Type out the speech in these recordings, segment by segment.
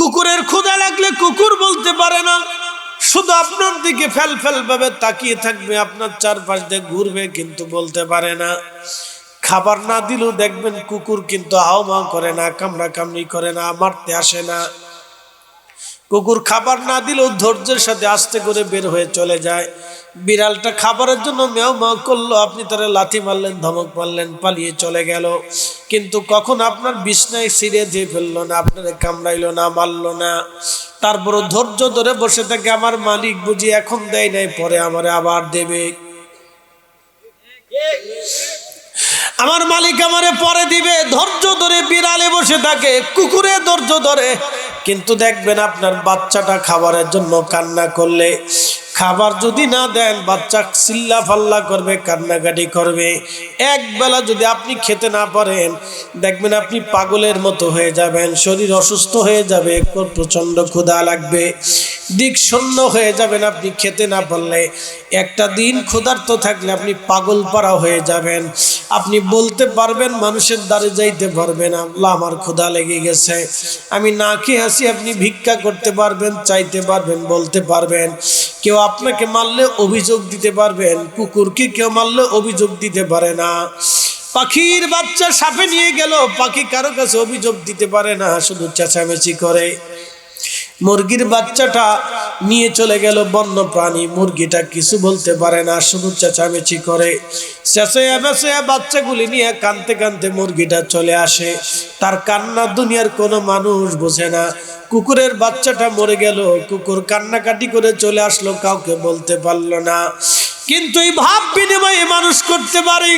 কুকুরের ক্ষুধা লাগলে কুকুর বলতে পারে না, শুধু আপনার দিকে ফেল ফেল ভাবে তাকিয়ে থাকবে, আপনার চারপাশ দিয়ে ঘুরবে, কিন্তু বলতে পারে না। খাবার না দিলেও দেখবেন কুকুর কিন্তু হাওমাও করে না, কামড়া কামড়ি করে না, মারতে আসে না। কুকুর খাবার না দিলেও ধৈর্যের সাথে আস্তে করে বের হয়ে চলে যায়। বিড়ালটা খাবারের জন্য মেও মেও করলো, আপনি তারা লাথি মারলেন, ধমক মারলেন, পালিয়ে চলে গেল, কিন্তু কখন আপনার বিছনায় ছিঁড়ে দিয়ে ফেললো না, আপনারে কামড়াইলো না, মারলো না। তারপরও ধৈর্য ধরে বসে থাকে, আমার মালিক বুঝি এখন দেয় নাই, পরে আমারে আবার দেবে, আমার মালিক আমারে পরে দিবে। ধৈর্য ধরে বিড়ালে বসে থাকে, কুকুরে ধৈর্য ধরে। কিন্তু দেখবেন আপনার বাচ্চাটা খাবারের জন্য কান্না করলে, খাবার যদি না দেন বাচ্চা চিল্লা ফাল্লা করবে, কান্নাকাটি করবে। এক বেলা যদি আপনি খেতে না পারেন, দেখবেন আপনি পাগলের মতো হয়ে যাবেন, শরীর অসুস্থ হয়ে যাবে, প্রচন্ড ক্ষুধা লাগবে, দিক শূন্য হয়ে যাবেন আপনি খেতে না পারলে। একটা দিন ক্ষুধার্ত থাকলে আপনি পাগল পাড়া হয়ে যাবেন। আপনি বলতে পারবেন, মানুষের দ্বারে যাইতে পারবেন, আল্লাহ আমার ক্ষুধা লেগে গেছে, আমি না খেয়ে আসি। আপনি ভিক্ষা করতে পারবেন, চাইতে পারবেন, বলতে পারবেন। কেউ আপনাকে মারলে অভিযোগ দিতে পারবেন, কুকুরকে কেউ মারলে অভিযোগ দিতে পারে না। পাখির বাচ্চা সাপে নিয়ে গেল, পাখি কারো কাছে অভিযোগ দিতে পারে না, শুধু চেঁচামেচি করে। মুরগির বাচ্চাটা নিয়ে চলে গেল বন্য প্রাণী, মুরগিটা কিছু বলতে পারে না, শুধু চেঁচামেচি করে। চেঁচাইয়া বেচাইয়া বাচ্চাগুলি নিয়ে কাঁদতে কাঁদতে মুরগিটা চলে আসে। তার কান্না দুনিয়ার কোনো মানুষ বোঝে না। কুকুরের বাচ্চাটা মরে গেল, কুকুর কান্নাকাটি করে চলে আসলো, কাউকে বলতে পারলো না। কিন্তু এই ভাব বিনিময়ে মানুষ করতে পারে,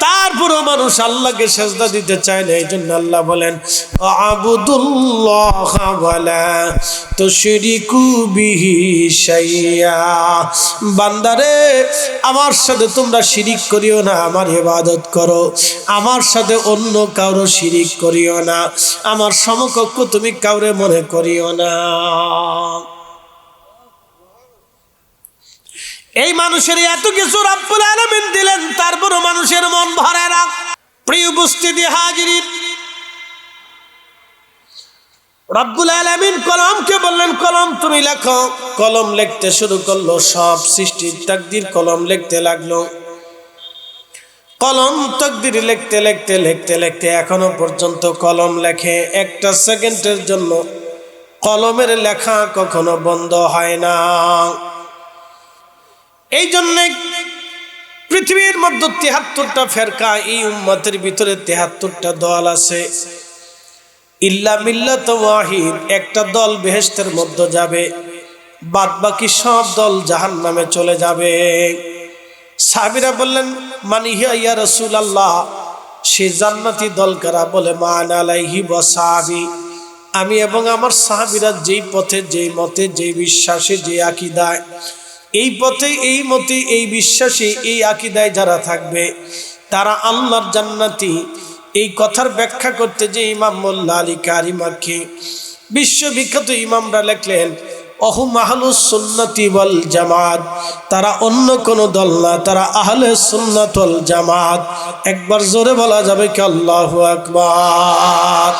তারপরও মানুষ আল্লাহকে সেজদা দিতে চায় না। এই জন্য আল্লাহ বলেন, আবুদুল্লাহ ওয়ালা তুশরিকু বিহি শাইয়া। বান্দারে, আমার সাথে তোমরা শিরিক করিও না, আমার ইবাদত করো। আমার সাথে অন্য কারো শিরিক করিও না, আমার সমকক্ষ তুমি কাউরে মনে করিও না। এই মানুষের এত কিছু রব্বুল আলামিন দিলেন, তারপরও মানুষের মন ভরে না। প্রিয় উপস্থিতি হাজিরিন, রব্বুল আলামিন কলমকে বললেন, কলম তুমি লেখো। কলম লিখতে শুরু করলো, সব সৃষ্টির তাকদীর কলম লিখতে লাগলো। কলম তাকদীর লিখতে লিখতে লিখতে লিখতে এখনো পর্যন্ত কলম লেখে। একটা সেকেন্ডের জন্য কলমের লেখা কখনো বন্ধ হয় না। এই জন্য পৃথিবীর মধ্যে ৭৩টা ফেরকা, এই উম্মতের ভিতরে ৭৩টা দল আছে। ইল্লা মিল্লাত ওয়াহিদ, একটা দল বেহেশতের মধ্যে যাবে, বাদ বাকি সব দল জাহান্নামে চলে যাবে। সাহাবীরা বললেন, মান হিয়া ইয়া রাসূলুল্লাহ, সে জান্নাতি দল কারা? বলে, মান আলাইহি ওয়া সাহাবী, আমি এবং আমার সাহাবীরা যেই পথে, যেই মতে, যেই বিশ্বাসে, যে আকীদায়, এই পথে, এই মতে, এই বিশ্বাসে, এই আকীদায় যারা থাকবে তারা আল্লাহর জান্নাতি। এই কথার ব্যাখ্যা করতে যে ইমাম মোল্লা আলী কারি মাক্কি, বিশ্ববিখ্যাত ইমামরা লিখলেন, অহুম আহলুস সুন্নতি ওয়াল জামাত, তারা অন্য কোনো দল না, তারা আহলে সুন্নাত ওয়াল জামাত। একবার জোরে বলা যাবে কি আল্লাহু আকবার।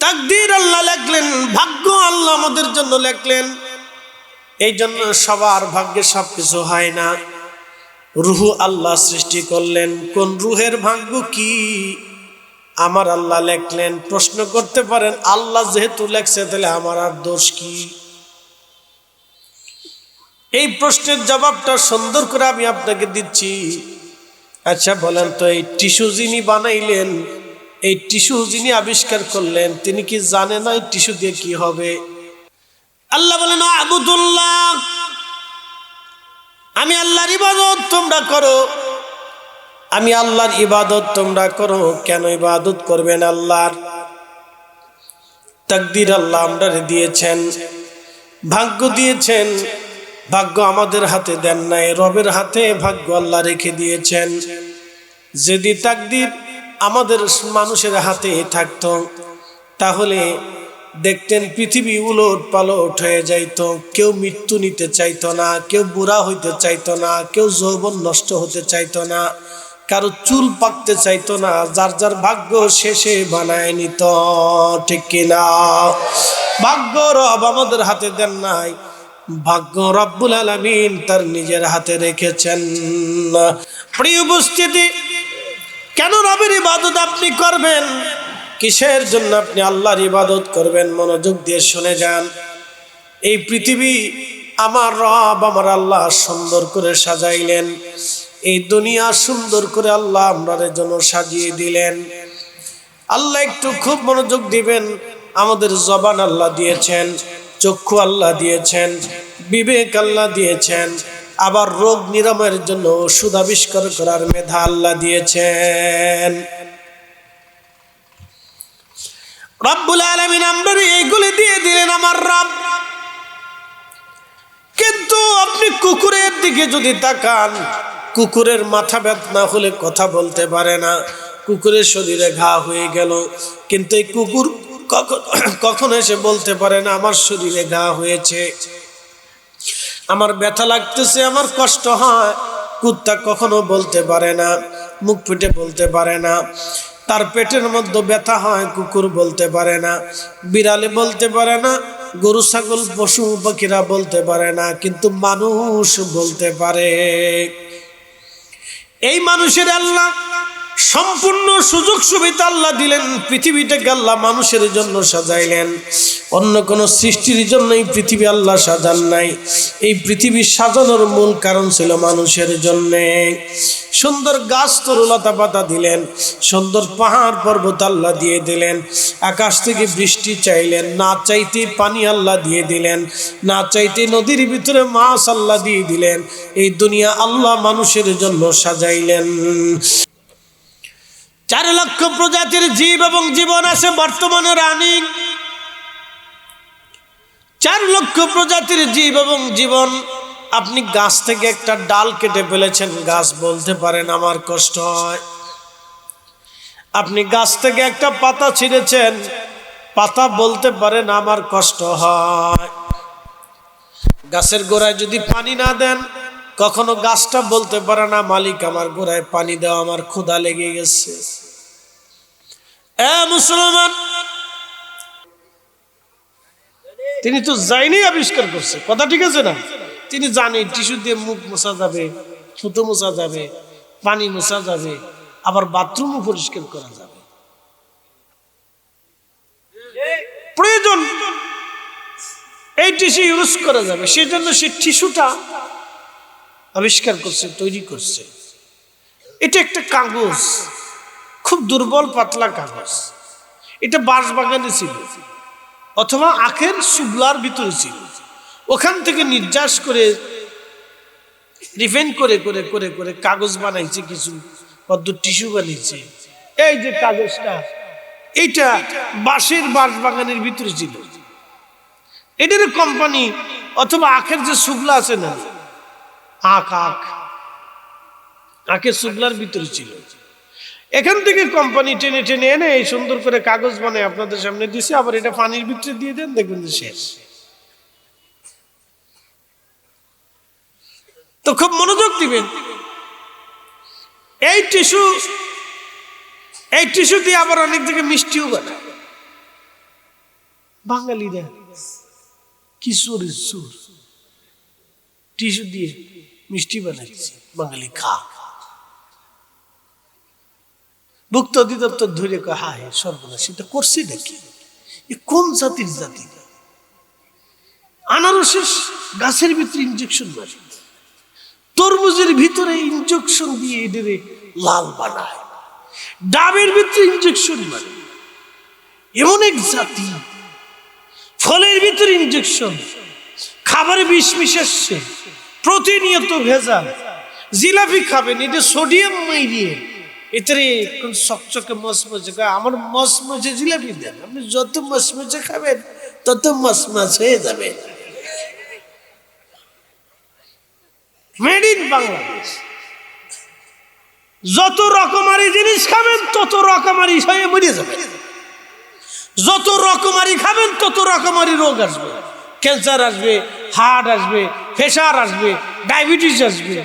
তাকদীর আল্লাহ লিখলেন, ভাগ্য আল্লাহ আমাদের জন্য লিখলেন। এই জন্য সবার ভাগ্যে সবকিছু হয় না। রূহ আল্লাহ সৃষ্টি করলেন, কোন রূহের ভাগ্য কি আমার আল্লাহ লিখলেন। প্রশ্ন করতে পারেন, আল্লাহ যেহেতু লেখছে তাহলে আমার আর দোষ কি? এই প্রশ্নের জবাবটা সুন্দর করে আমি আপনাকে দিচ্ছি। আচ্ছা বলেন তো, এই টিস্যু যিনি বানাইলেন, এই টিস্যু যিনি আবিষ্কার করলেন, তিনি কি জানে না এই টিস্যু দিয়ে কি হবে? আল্লাহ বলেন, আবুদুল্লাহ, আমি আল্লাহর ইবাদত তোমরা করো, আমি আল্লাহর ইবাদত তোমরা করো। কেন ইবাদত করবেন আল্লাহর? তাকদীর আল্লাহ আমরা দিয়েছেন, ভাগ্য দিয়েছেন। ভাগ্য আমাদের হাতে দেন নাই, রবের হাতে ভাগ্য আল্লাহ রেখে দিয়েছেন। যদি তাকদীর আমাদের মানুষের হাতে থাকতো, তাহলে দেখতেন পৃথিবী উলট পালট হয়ে যাইত। কেউ মৃত্যু নিতে চাইতো না, কেউ বুড়া হইতে চাইতো না, কেউ যৌবন নষ্ট হতে চাইতো না, কারো চুল পাকতে চাইতো না, যার যার ভাগ্য শেষে বানায় নিত, ঠিক কিনা? ভাগ্য রব আমাদের হাতে দেন নাই, ভাগ্য রব্বুল আলামিন তার নিজের হাতে রেখেছেন। প্রিয় উপস্থিতি, কেন রবের ইবাদত আপনি করবেন? কিসের জন্য আপনি আল্লাহর ইবাদত করবেন? মনোযোগ দিয়ে শুনে যান। এই পৃথিবী আমার রব আমার আল্লাহ সুন্দর করে সাজাইলেন, এই দুনিয়া সুন্দর করে আল্লাহ আমাদের জন্য সাজিয়ে দিলেন। আল্লাহ একটু খুব মনোযোগ দিবেন। আমাদের জবান আল্লাহ দিয়েছেন, চক্ষু আল্লাহ দিয়েছেন, বিবেক আল্লাহ দিয়েছেন, আবার রোগ নিরাময়ের জন্য ওষুধ আবিষ্কার করার মেধা আল্লাহ দিয়েছেন। রব্বুল আলামিন আমাদের এইগুলি দিয়ে দিলেন আমার রব। কিন্তু আপনি কুকুরের দিকে যদি তাকান, কুকুরের মাথা ব্যথা হলে কথা বলতে পারে না, কুকুরের শরীরে ঘা হয়ে গেল, কিন্তু এই কুকুর কখনো এসে বলতে পারে না আমার শরীরে ঘা হয়েছে, আমার ব্যথা লাগতেছে, আমার কষ্ট হয়। কুত্তা কখনো বলতে পারে না, মুখ ফুটে বলতে পারে না। তার পেটের মধ্যে ব্যথা হয়, কুকুর বলতে পারে না, বিড়ালে বলতে পারে না, গরু ছাগল পশু পাখিরা বলতে পারে না, কিন্তু মানুষ বলতে পারে। এই মানুষের আল্লাহ সম্পূর্ণ সুযোগ সুবিধা আল্লাহ দিলেন। পৃথিবীটাকে আল্লাহ মানুষের জন্য সাজাইলেন, অন্য কোন সৃষ্টির জন্য এই পৃথিবী আল্লাহ সাজান নাই। এই পৃথিবী সাজানোর মূল কারণ ছিল মানুষের জন্য। সুন্দর গাছ তরুলতা পাতা দিলেন, সুন্দর পাহাড় পর্বত আল্লাহ দিয়ে দিলেন, আকাশ থেকে বৃষ্টি চাইলেন, না চাইতে পানি আল্লাহ দিয়ে দিলেন, না চাইতে নদীর ভিতরে মাছ আল্লাহ দিয়ে দিলেন। এই দুনিয়া আল্লাহ মানুষের জন্য সাজাইলেন। 4 লক্ষ প্রজাতির জীব এবং জীবন আছে বর্তমানে রানিং। 4 লক্ষ প্রজাতির জীব এবং জীবন। আপনি গাছ থেকে একটা ডাল কেটে ফেলেছেন, গাছ বলতে পারেন আমার কষ্ট হয়। আপনি গাছ থেকে একটা পাতা ছিঁড়েছেন, পাতা বলতে পারেন আমার কষ্ট হয়। গাছের গোড়ায় যদি পানি না দেন, কখনো গাছটা বলতে পারে না মালিক আমার গোড়ায় পানি দাও, আমার ক্ষুধা লেগে গেছে। মুসলমান, তিনি তো যায়নি আবিষ্কার করছে, কথা ঠিক আছে না? তিনি জানে টিস্যু দিয়ে মুখ মোছা যাবে, থুতো মোছা যাবে, পানি মোছা যাবে, আবার বাথরুমও পরিষ্কার করা যাবে। প্রয়োজন এই টিস্যু ইউজ করা যাবে, সেই জন্য সে টিস্যুটা আবিষ্কার করছে, তৈরি করছে। এটা একটা কাগজ, খুব দুর্বল পাতলা কাগজ। এটা বাঁশ বাগানে ছিল অথবা আখের সুবলার ভিতরে ছিল, ওখান থেকে নির্যাস করে রিফাইন করে করে করে করে কাগজ বানাইছে, কিছু পদ্ম টিস্যু বানিয়েছে। এই যে কাগজটা, এইটা বাঁশ বাগানের ভিতরে ছিল। এটার কোম্পানি অথবা আখের যে সুবলা আছে না, আখের সুবলার ভিতরে ছিল। এখান থেকে কোম্পানি টেনে টেনে এনে এই সুন্দর করে কাগজ বানায় আপনাদের সামনে দিছে। আবার এটা পানির ভিতরে দিয়ে দেন, দেখবেন যে শেষ। তো খুব মনোযোগ দিবেন। এই টিস্যু দিয়ে আবার অনেক জায়গায় মিষ্টিও বানায় বাঙালিরা। কিশোর টিস্যু দিয়ে মিষ্টি বানাইছে, বাঙালি খা। ভুক্ত অধিদপ্তর ধরে হায় সর্বনাশ, এটা করছে নাকি? কোন জাতির জাতি? আনারসের গাছের ভিতরে ইনজেকশন মারে, তরমুজের ভিতরে ইনজেকশন দিয়ে এদের লাল বানায়, ডাবের ভিতরে ইনজেকশন মারে। এমন এক জাতি, ফলের ভিতরে ইনজেকশন, খাবারে বিষ মিশাচ্ছে, প্রতিনিয়ত ভেজাল। জিলাপি খাবেন, এটা সোডিয়াম মাইরিয়ে এতে কোন চকচকে মচমচে। আমার মচমচে জিলাপি দেন, আপনি যত মচমচে খাবেন তত মচমচ হয়ে যাবে। Made in Bangladesh. যত রকমারি জিনিস খাবেন তত রকমারি হয়ে মরে যাবে। যত রকমারি খাবেন তত রকমারি রোগ আসবে, ক্যান্সার আসবে, হার্ট আসবে, প্রেশার আসবে, ডায়াবেটিস আসবে।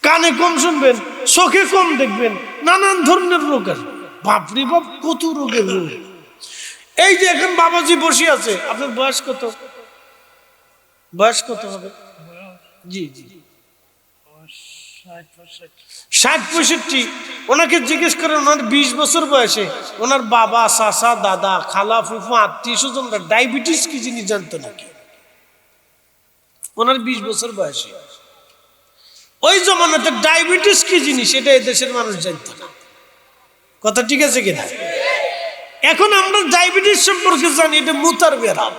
কানে কম শুনবেন, চোখে কম দেখবেন, নানান ধরনের রোগ আসবে। বাপরে বাপ, কত রোগের রোগ। এই যে এখন বাবাজি বসে আছে, আপনার বয়স কত? বয়স কত হবে? জি জি 60-65। ওনাকে জিজ্ঞেস করেন, ওনার 20 বছর বয়সে ওনার বাবা, চাচা, দাদা, খালা, ফুফু, আত্মীয় স্বজনরা ডায়াবেটিস কি জিনিস জানতো নাকি? ওনার 20 বছর বয়সে। ওই জমানাতে ডায়াবেটিস কি জিনিস এটা এই দেশের মানুষ জানতো না। কথা ঠিক আছে কিনা? এখন আমরা ডায়াবেটিস সম্পর্কে জানি, এটা মুতার ব্যারাম,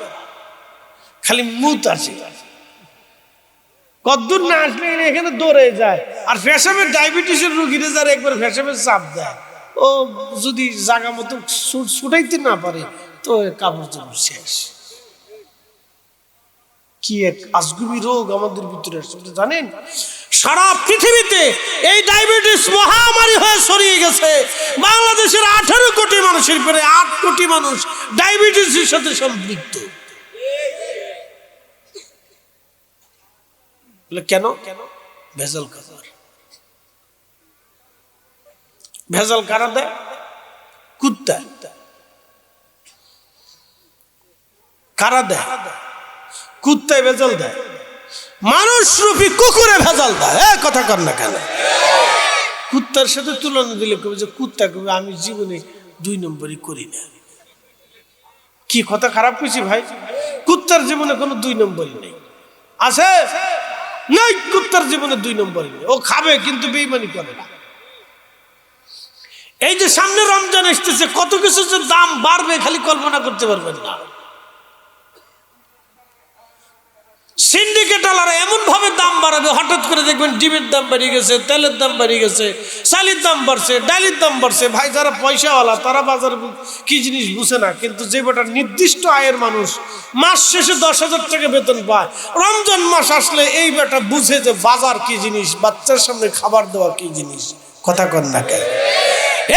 খালি মুত আসে, কদ্দূর না আসলে এখানে দৌড়ে যায়। আর ফ্যাশামের ডায়াবেটিসের রোগীরা যারা একবার ফ্যাশামের চাপ দেয়, ও যদি জায়গা মতো ছুটাইতে না পারে তো কাপড় চোপড় শেষ। কি এক আজগুবি রোগ আমাদের ভিতরে আসছে জানেন? সারা পৃথিবীতে এই ডায়াবেটিস মহামারী হয়ে ছড়িয়ে গেছে। বাংলাদেশের 18 কোটি মানুষের পরে 8 কোটি মানুষ ডায়াবেটিসের সাথে সম্পৃক্ত। কেন? ভেজাল খাবার। ভেজাল কারা দেয়? কুত্তা। কারা দেয়? কুত্তায় ভেজাল দেয়। মানুষ রূপী কুকুরে ভেজাল দেয়। কথা কর না কেন? কুত্তার সাথে তুলনা দিলে কবে যে কুত্তা কবে আমি জীবনে 2 নম্বরই করি না। কি কথা খারাপ কইছি ভাই? কুত্তার জীবনে কোনো 2 নম্বরই নেই। আছে? নাই, কুত্তার জীবনে 2 নম্বরই নেই। ও খাবে কিন্তু বেঈমানি করে না। এই যে সামনে রমজান আসতেছে, কত কিছু যে দাম বাড়বে খালি কল্পনা করতে পারবেন না। সিন্ডিকেটাররা এমন ভাবে দাম বাড়াবে, হঠাৎ করে দেখবেন ডিমের দাম বেড়ে গেছে, তেলের দাম বেড়ে গেছে, চালের দাম বাড়ছে, ডালের দাম বাড়ছে। ভাই যারা পয়সাওয়ালা তারা বাজার কি জিনিস বুঝে না, কিন্তু যে বেটা নির্দিষ্ট আয়ের মানুষ মাস শেষে 10,000 টাকা বেতন পায়, রমজান মাস আসলে এই বেটা বুঝে যে বাজার কি জিনিস, বাচ্চার সামনে খাবার দেওয়া কি জিনিস। কথা কন না কেন?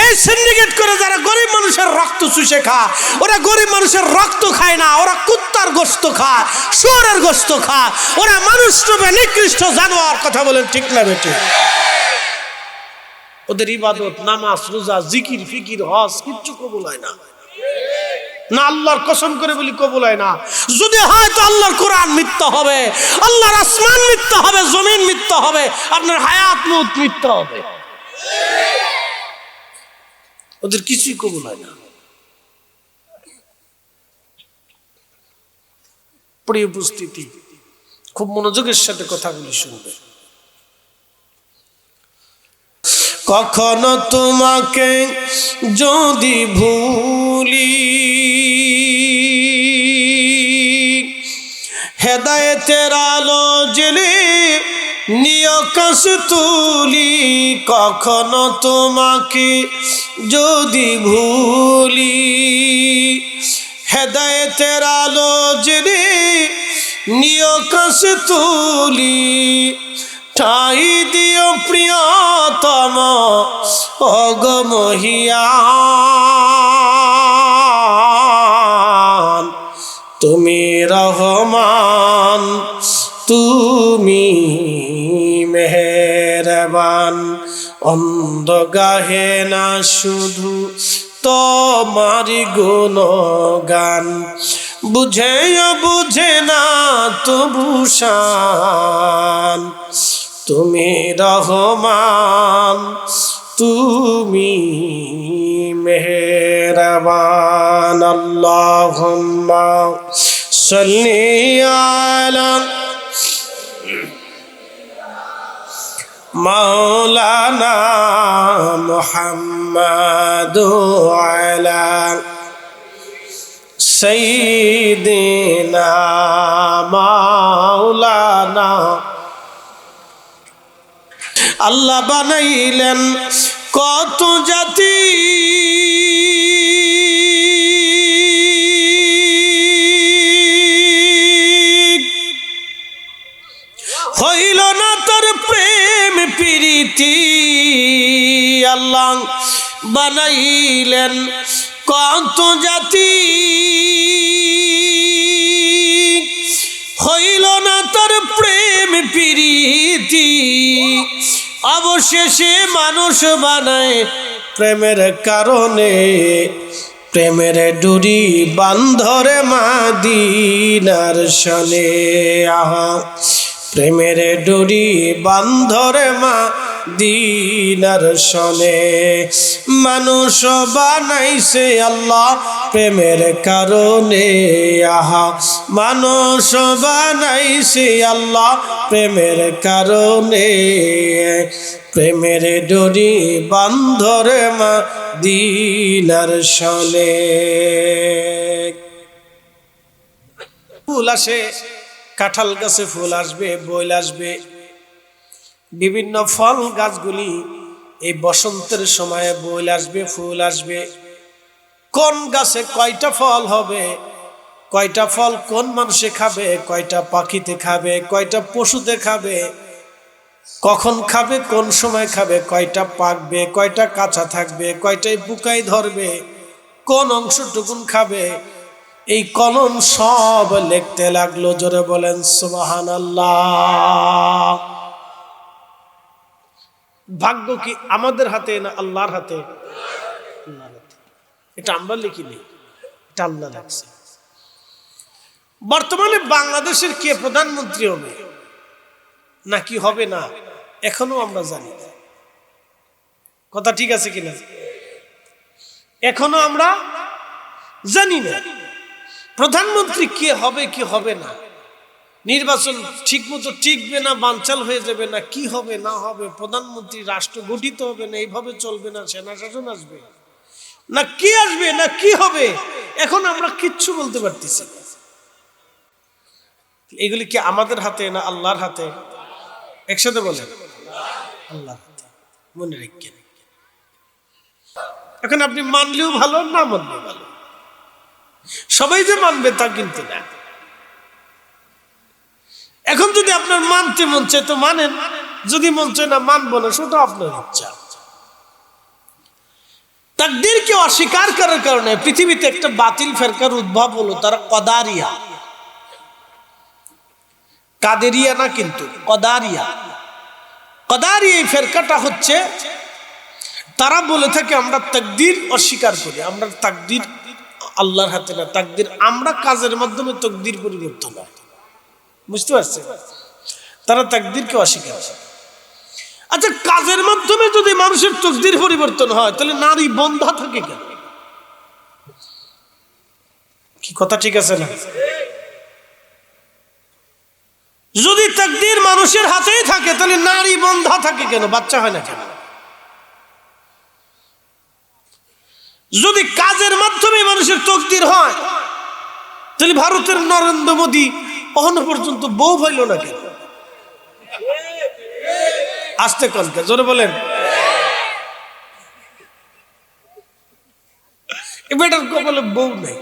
এই সিন্ডিকেট করে যারা গরিব মানুষের রক্ত চুষে খায়, ওরা গরিব মানুষের রক্ত খায় না, ওরা কুত্তার গোশত খায়, শুয়োরের গোশত খায়, ওরা মানুষ রূপে নিকৃষ্ট জানোয়ার। কথা বলেন ঠিক না বেটি? ওদের ইবাদত, নামাজ, রোজা, জিকির, ফিকির, হজ কিচ্ছু কবুল হয় না। না, আল্লাহর কসম করে বলি কবুল হয় না। যদি হয় তো আল্লাহর কোরআন মিথ্যা হবে, আল্লাহর আসমান মিথ্যা হবে, জমিন মিথ্যা হবে, আপনার হায়াত মউত মিথ্যা হবে। ওদের কিছুই কবুল হয় না। প্রিয় উপস্থিতি, খুব মনোযোগের সাথে কথাগুলি শুনবে। কখনো তোমাকে যদি ভুলি, হেদায়েতের আলো জ্বেলে নিয় কাছে তুলি। কখনো তোমাকে যদি ভুলি, হেদায়েতের আলো জ্বেলে নিয় কাছে তুলি। ঠাই দিও প্রিয়তম অগমহিয়ান, তুমি রহমান, তুমি মেহেরবান। অন্ধ গাহে না শুধু তোমারি গুণগান, বুঝেও বুঝে না তবু শান। তুমি রহমান, তুমি মেহেরবান। আল্লাহুম্মা সাল্লি আলা মাওলানা মুহাম্মাদ আলা সাইয়্যিদিনা মাওলানা। আল্লাহ বানাইলেন কত জাতি, হইল না তার প্রেম প্রীতি। আল্লাহ বানাইলেন কত জাতি, হইল না তার প্রেম প্রীতি। অবশেষে মানুষ বানায় প্রেমের কারণে, প্রেমের ডুরি বান্ধরে মাদিনার শনে। আহা প্রেমের ডুরি বান্ধরে মাদিনার শনে। মানুষ বানাইছে আল্লাহ প্রেমের কারণে। আহা মানুষ বানাইছে আল্লাহ প্রেমের কারণে, প্রেমের ডোরি বান্ধরে মাদিনার শনে। ফুল আসে, কাঁঠাল গাছে ফুল আসবে, বইল আসবে, বিভিন্ন ফল গাছগুলি এই বসন্তের সময়ে বইল আসবে, ফুল আসবে। কোন গাছে কয়টা ফল হবে, কয়টা ফল কোন মানুষে খাবে, কয়টা পাখিতে খাবে, কয়টা পশুতে খাবে, কখন খাবে, কোন সময় খাবে, কয়টা পাকবে, কয়টা কাঁচা থাকবে, কয়টায় পোকায় ধরবে, কোন অংশটুকুন খাবে, এই কলম সব লিখতে লাগলো। জোরে বলেন সুবহানাল্লাহ। ভাগ্য কি আমাদের হাতে না আল্লাহর হাতে? আল্লাহর হাতে। এটা আমরা লিখিনি, এটা আল্লাহ রাখছে। বর্তমানে বাংলাদেশের কে প্রধানমন্ত্রী হবে নাকি হবে না এখনো আমরা জানি না। কথা ঠিক আছে কিনা? এখনো আমরা জানি না প্রধানমন্ত্রী কে হবে কি হবে না, নির্বাচন ঠিক মতো টিকবে না বানচাল হয়ে যাবে না, কি হবে না হবে, প্রধানমন্ত্রী রাষ্ট্র গঠিত হবে না, এইভাবে চলবে না, সেনা শাসন আসবে না, কি আসবে না কি হবে, এখন আমরা কিচ্ছু বলতে পারতেছি না। এগুলি কি আমাদের হাতে না আল্লাহর হাতে? একসাথে বলেন আল্লাহর হাতে। মনে রাখেন, এখন আপনি মানলেও ভালো, না মানলেও ভালো, সবাই যে মানবে তা কিন্তু না। এখন যদি আপনার মানতে মন চায় তো মানেন, যদি মন চায় না মানবো না, সেটা আপনার ইচ্ছা। তাকদীরকে অস্বীকার করার কারণে পৃথিবীতে একটা বাতিল ফেরকার উদ্ভব হলো, তারা কদারিয়া। কাদেরিয়া না কিন্তু কদারিয়া। কদারিয়া এই ফেরকাটা হচ্ছে, তারা বলে থাকে আমরা তাকদীর অস্বীকার করি, আমরা তাকদীর আল্লাহর হাতে না, তাকদীর আমরা কাজের মাধ্যমে তাকদীর পরিবর্তন হয়। বুঝতে পারছেন? তারা তাকদীরকে অস্বীকার করে। আচ্ছা, কাজের মাধ্যমে যদি মানুষের তাকদীর পরিবর্তন হয় তাহলে নারী বন্ধা থাকে কেন? কি কথা ঠিক আছে না? যদি তাকদীর মানুষের হাতেই থাকে তাহলে নারী বন্ধা থাকে কেন, বাচ্চা হয় না কেন? যদি কাজের মাধ্যমে মানুষের তাকদীর হয় তাহলে ভারতের নরেন্দ্র মোদী এখনো পর্যন্ত বউ পাইল না কেন? আসতে কলকে জোরে বলেন। বেটার কপালে বউ নেই,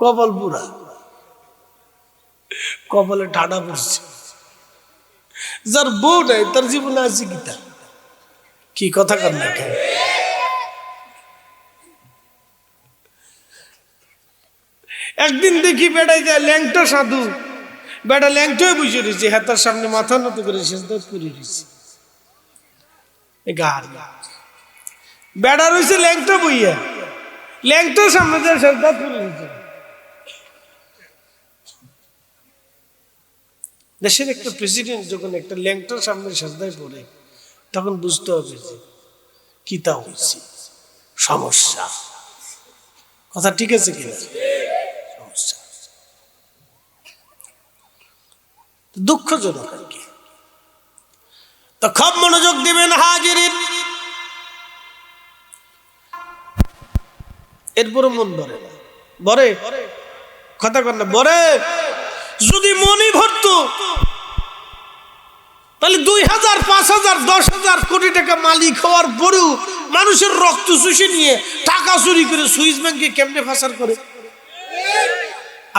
কপাল পুরা, কপালে ঠাডা পড়ছে। যার বউ নাই তার জীবনে আছে কিতা? কি কথা কর না কেন? একদিন দেখি বেড়াই যায় ল্যাংটা সাধু, বেটা ল্যাংটায় বসে রয়েছে, হাতার সামনে মাথা নত করে সেজদা করে রয়েছে। বেড়া রয়েছে ল্যাংটা বইয়া, ল্যাংটার সামনে যে সেজদা করে রয়েছে। দেশের একটা প্রেসিডেন্ট যখন একটা ল্যাংটার সামনে সেজদায় পড়ে তখন বুঝতে হবে যে কি তা হয়েছে, সমস্যা। কথা ঠিক আছে কিনা? সমস্যা, দুঃখজনক আর কি। তো খুব মনোযোগ দিবেন হাজিরিন। এরপরে মন ভরে না, ভরে কথা কর না, ভরে। যদি মনই ভরতো তাহলে 2000, 5000, 10,000 কোটি টাকা মালিক হওয়ার পরেও মানুষের রক্ত চুষে নিয়ে টাকা চুরি করে সুইস ব্যাংকে কেমনে ফাঁসার করে?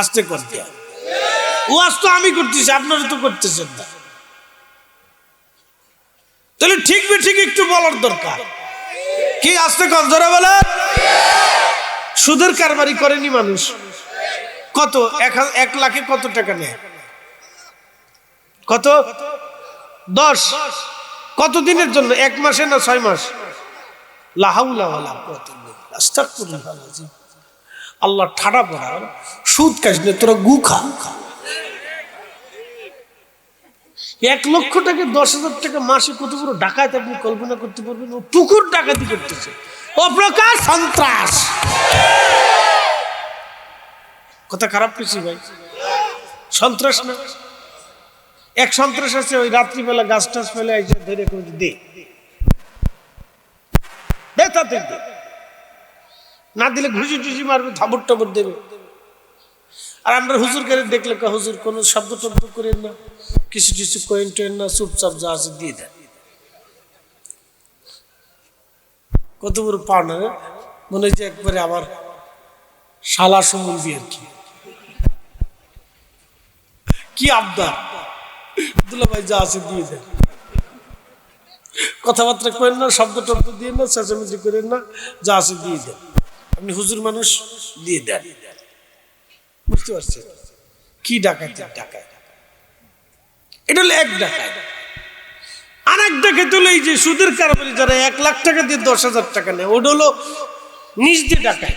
আস্তে করতে ওয়াজ তো আমি করতেছি, আপনারা তো করতেছেন না। তাহলে ঠিক ঠিক একটু বলার দরকার কি? আস্তে কর, জোরে বলে। সুদের কারবারি করেনি মানুষ? কত? 1 লাখে কত টাকা নেয়? কত? 10 কতদিনের জন্য? 1 মাসে না 6 মাস? লা হাওলা ওয়ালা কুওয়াতা ইল্লা বিল্লাহ। আস্তাগফিরুল্লাহ আযীম। আল্লাহ ঠাড়া পড়া, সুদ খাস না তোরা, গু খা। 1 লক্ষ টাকা 10,000 টাকা মাসে কত বড় ডাকাত আপনি কল্পনা করতে পারবেন? ও পুকুর ডাকাতি করতেছে, অপ্রকার সন্ত্রাস। কথা খারাপ কিছু ভাই? সন্ত্রাস না? এক সন্ত্রাস আছে, ওই রাত্রিবেলা গাছ টাছ ফেলে এসে ধরে করে দে, না দিলে ঘুষি টুসি মারবে, থাবর টাবর দেবে। আর আমরা হুজুরকে দেখলে হুজুর কোন শব্দ টব্দ করেন না, কিছু কিছু কয়েন টেন না, চুপচাপ যা আছে দিয়ে দেন। কত বড় পাওনা, মনে হচ্ছে একবারে আমার শালা সম্বন্ধী আর কি আবদার। দুলা ভাই যা আছে দিয়ে দেন, কথাবার্তা করেন না, শব্দ টব্দ দিয়ে না, চেঁচামেচি করেন না, যা আছে দিয়ে দেন। আপনি হুজুর মানুষ, দিয়ে দেন। বুঝতে পারছেন কি ডাকাতি? ডাকাত এটা হলো এক ডাকাত। আর এক ডাকাত হলো এই যে সুদের কারবারি, যারা 1 লাখ টাকা দিয়ে 10,000 টাকা নেয়, ওটা হলো নিজ দিয়ে ডাকাত।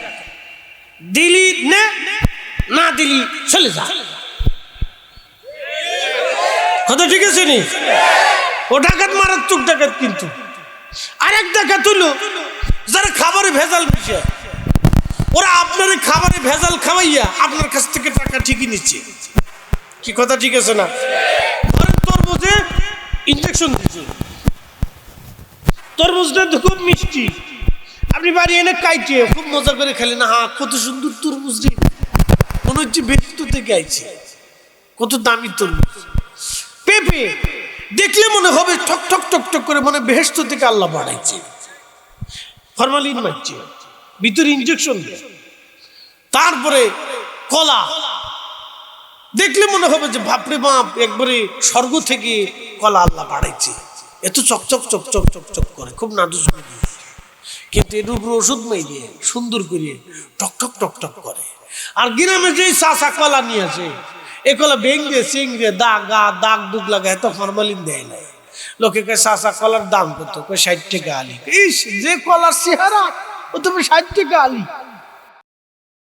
দিলি নে, না দিলি চলে যা। কথা ঠিক আছে নি? ও ডাকাত মারাত্মক ডাকাত। কিন্তু আরেক ডাকাত হলো যারা খাবারে ভেজাল মিশে, ওরা আপনার খাবারে ভেজাল খাওয়াইয়া আপনার কাছ থেকে টাকা ঠিকই নিচ্ছে। কি কথা ঠিক আছে না? ধরেন তরমুজে ইনজেকশন দিচ্ছে, তরমুজটা তো খুব মিষ্টি, আপনি বাড়ি এনে কাইটে খুব মজা করে খেলেন, হ্যাঁ কত সুন্দর তরমুজ রে, মনে হচ্ছে বেশি থেকে আইছে, কত দামি তরমুজ। পেঁপে দেখলে মনে হবে ঠক ঠক টক টক করে, মনে বেহেশত থেকে আল্লাহ বাড়াইছে, ফরমালিন মারছে, ভিতরে ইনজেকশন দেয়। তারপরে কলা দেখলে মনে হবে যে বাপরে বাপ, একবারে স্বর্গ থেকে কলা আল্লাহ বাড়াইছে, এত চকচক চকচক চকচক করে, খুব নাদুস। কিন্তু এর উপরে ওষুধ মাই দিয়ে সুন্দর করে টক টক টক টক করে। আর গ্রামে যে চাষা কলা নিয়ে আসে, এ কলা ভেঙে চিংড়ে দাগ দুগ লাগায়, তো ফরমালিন দেয় নাই। লোকে কে চাষা কলার দাম কত? 60 টাকা আলি। ইস, যে কলার চেহারা, ও তুমি 60 টাকা আলি।